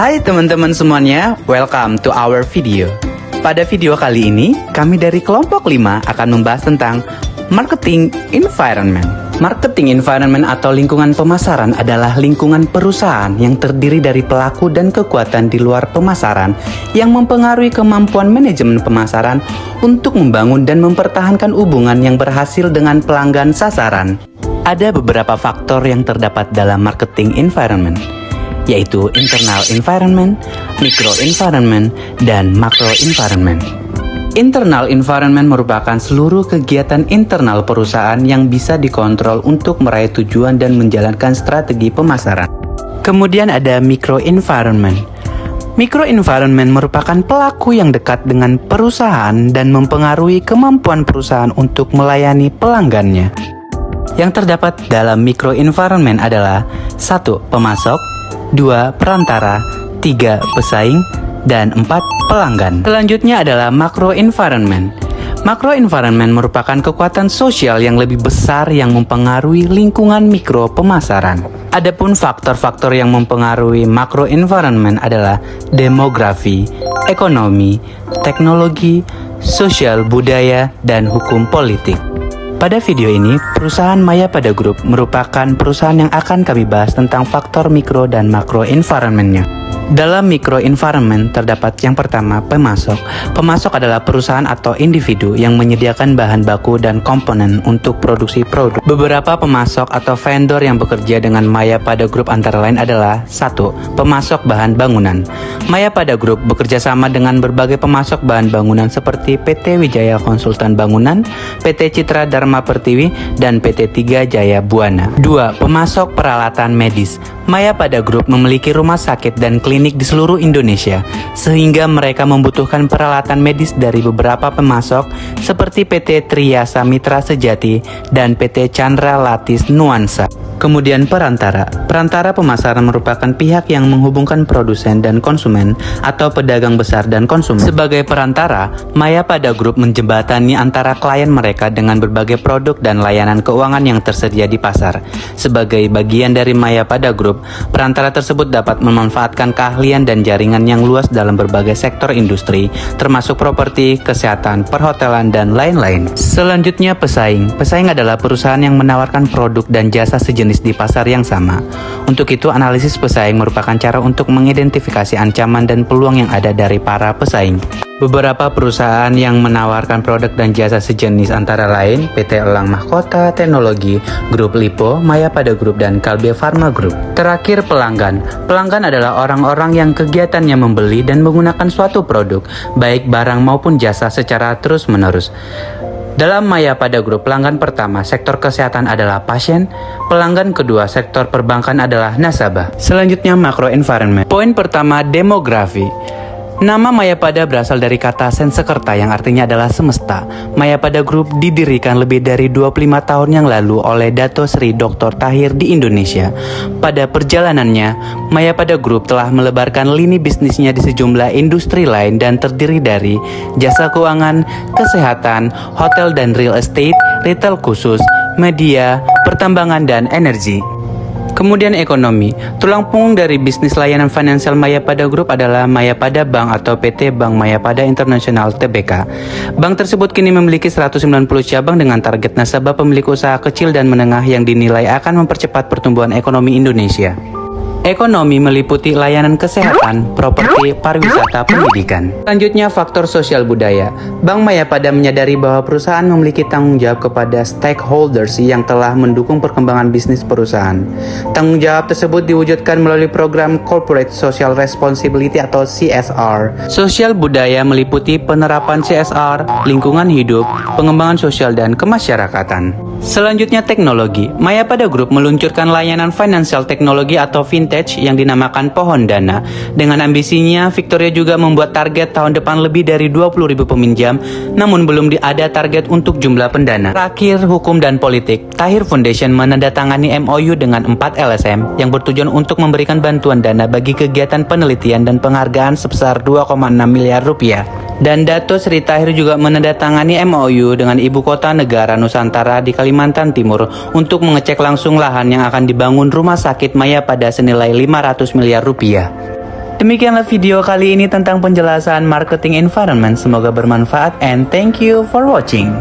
Hai teman-teman semuanya, welcome to our video. Pada video kali ini, kami dari kelompok 5 akan membahas tentang marketing environment. Marketing environment atau lingkungan pemasaran adalah lingkungan perusahaan yang terdiri dari pelaku dan kekuatan di luar pemasaran yang mempengaruhi kemampuan manajemen pemasaran untuk membangun dan mempertahankan hubungan yang berhasil dengan pelanggan sasaran. Ada beberapa faktor yang terdapat dalam marketing environment, yaitu internal environment, micro environment, dan macro environment. Internal environment merupakan seluruh kegiatan internal perusahaan yang bisa dikontrol untuk meraih tujuan dan menjalankan strategi pemasaran. Kemudian ada micro environment. Micro environment merupakan pelaku yang dekat dengan perusahaan dan mempengaruhi kemampuan perusahaan untuk melayani pelanggannya. Yang terdapat dalam micro environment adalah 1. Pemasok, 2. Perantara, 3. Pesaing, dan 4. Pelanggan. Selanjutnya adalah macro environment. Macro environment merupakan kekuatan sosial yang lebih besar yang mempengaruhi lingkungan mikro pemasaran. Adapun faktor-faktor yang mempengaruhi macro environment adalah demografi, ekonomi, teknologi, sosial budaya, dan hukum politik. Pada video ini, perusahaan Mayapada Group merupakan perusahaan yang akan kami bahas tentang faktor mikro dan makro environment-nya. Dalam micro environment terdapat yang pertama, pemasok. Pemasok adalah perusahaan atau individu yang menyediakan bahan baku dan komponen untuk produksi produk. Beberapa pemasok atau vendor yang bekerja dengan Mayapada Group antara lain adalah 1. Pemasok bahan bangunan. Mayapada Group bekerja sama dengan berbagai pemasok bahan bangunan seperti PT Wijaya Konsultan Bangunan, PT Citra Dharma Pertiwi, dan PT Tiga Jaya Buana. 2. Pemasok peralatan medis. Mayapada Group memiliki rumah sakit dan klinik di seluruh Indonesia, sehingga mereka membutuhkan peralatan medis dari beberapa pemasok seperti PT Triyasa Mitra Sejati dan PT Chandra Latis Nuansa. Kemudian perantara. Perantara pemasaran merupakan pihak yang menghubungkan produsen dan konsumen atau pedagang besar dan konsumen. Sebagai perantara, Mayapada Group menjembatani antara klien mereka dengan berbagai produk dan layanan keuangan yang tersedia di pasar. Sebagai bagian dari Mayapada Group, perantara tersebut dapat memanfaatkan keahlian dan jaringan yang luas dalam berbagai sektor industri, termasuk properti, kesehatan, perhotelan, dan lain-lain. Selanjutnya pesaing. Pesaing adalah perusahaan yang menawarkan produk dan jasa sejenis di pasar yang sama. Untuk itu, analisis pesaing merupakan cara untuk mengidentifikasi ancaman dan peluang yang ada dari para pesaing. Beberapa perusahaan yang menawarkan produk dan jasa sejenis antara lain PT Elang Mahkota Teknologi, Grup Lipo, Mayapada Group, dan Kalbe Pharma Group. Terakhir, pelanggan. Pelanggan adalah orang-orang yang kegiatannya membeli dan menggunakan suatu produk, baik barang maupun jasa secara terus-menerus. Dalam Mayapada Group, pelanggan pertama sektor kesehatan adalah pasien, pelanggan kedua sektor perbankan adalah nasabah. Selanjutnya macro environment. Poin pertama, demografi. Nama Mayapada berasal dari kata Sanskerta yang artinya adalah semesta. Mayapada Group didirikan lebih dari 25 tahun yang lalu oleh Dato Sri Dr. Tahir di Indonesia. Pada perjalanannya, Mayapada Group telah melebarkan lini bisnisnya di sejumlah industri lain dan terdiri dari jasa keuangan, kesehatan, hotel dan real estate, retail khusus, media, pertambangan, dan energi. Kemudian ekonomi. Tulang punggung dari bisnis layanan finansial Mayapada Group adalah Mayapada Bank atau PT Bank Mayapada International Tbk. Bank tersebut kini memiliki 190 cabang dengan target nasabah pemilik usaha kecil dan menengah yang dinilai akan mempercepat pertumbuhan ekonomi Indonesia. Ekonomi meliputi layanan kesehatan, properti, pariwisata, pendidikan. Selanjutnya, faktor sosial budaya. Bank Mayapada menyadari bahwa perusahaan memiliki tanggung jawab kepada stakeholders yang telah mendukung perkembangan bisnis perusahaan. Tanggung jawab tersebut diwujudkan melalui program Corporate Social Responsibility atau CSR. Sosial budaya meliputi penerapan CSR, lingkungan hidup, pengembangan sosial, dan kemasyarakatan. Selanjutnya, teknologi. Mayapada Group meluncurkan layanan financial teknologi atau vintage yang dinamakan Pohon Dana. Dengan ambisinya, Victoria juga membuat target tahun depan lebih dari 20.000 peminjam, namun belum ada target untuk jumlah pendana. Terakhir, hukum dan politik. Tahir Foundation menandatangani MOU dengan 4 LSM yang bertujuan untuk memberikan bantuan dana bagi kegiatan penelitian dan penghargaan sebesar 2,6 miliar rupiah. Dan Dato Sri Tahir juga menandatangani MOU dengan Ibu Kota Negara Nusantara di Kalimantan Timur untuk mengecek langsung lahan yang akan dibangun rumah sakit Mayapada senilai 500 miliar rupiah. Demikianlah video kali ini tentang penjelasan marketing environment. Semoga bermanfaat and thank you for watching.